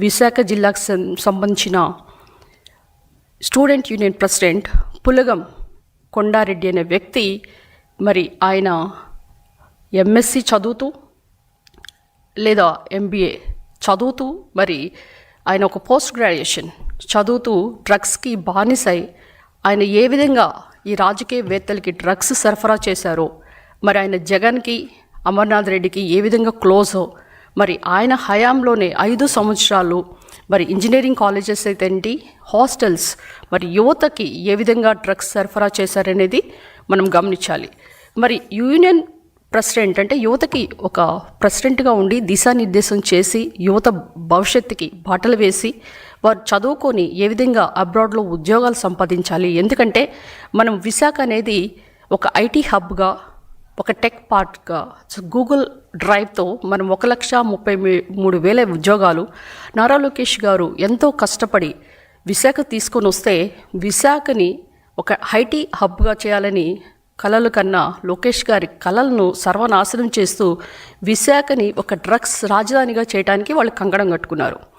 విశాఖ జిల్లాకు సంబంధించిన student union president పులగం కొండారెడ్డి అనే వ్యక్తి మరి ఆయన ఎంఎస్సి చదువుతూ లేదా ఎంబీఏ చదువుతూ మరి ఆయన ఒక పోస్ట్ గ్రాడ్యుయేషన్ చదువుతూ డ్రగ్స్కి బానిసై ఆయన ఏ విధంగా ఈ రాజకీయవేత్తలకి డ్రగ్స్ సరఫరా చేశారో, మరి ఆయన జగన్కి అమర్నాథ్ రెడ్డికి ఏ విధంగా క్లోజో, మరి ఆయన హయాంలోనే 5 సంవత్సరాలు మరి ఇంజనీరింగ్ కాలేజెస్ అయితే ఏంటి, హాస్టల్స్, మరి యువతకి ఏ విధంగా డ్రగ్స్ సరఫరా చేశారనేది మనం గమనించాలి. మరి యూనియన్ ప్రెసిడెంట్ అంటే యువతకి ఒక ప్రెసిడెంట్గా ఉండి దిశానిర్దేశం చేసి యువత భవిష్యత్తుకి బాటలు వేసి వారు చదువుకొని ఏ విధంగా అబ్రాడ్లో ఉద్యోగాలు సంపాదించాలి. ఎందుకంటే మనం విశాఖ అనేది ఒక ఐటీ హబ్గా, ఒక టెక్ పార్ట్గా, గూగుల్ డ్రైవ్తో మనం 1,33,000 ఉద్యోగాలు నారా లోకేష్ గారు ఎంతో కష్టపడి విశాఖ తీసుకొని వస్తే, విశాఖని ఒక ఐటీ హబ్గా చేయాలని కలలు కన్నా లోకేష్ గారి కలలను సర్వనాశనం చేస్తూ విశాఖని ఒక డ్రగ్స్ రాజధానిగా చేయడానికి వాళ్ళు కంకణం కట్టుకున్నారు.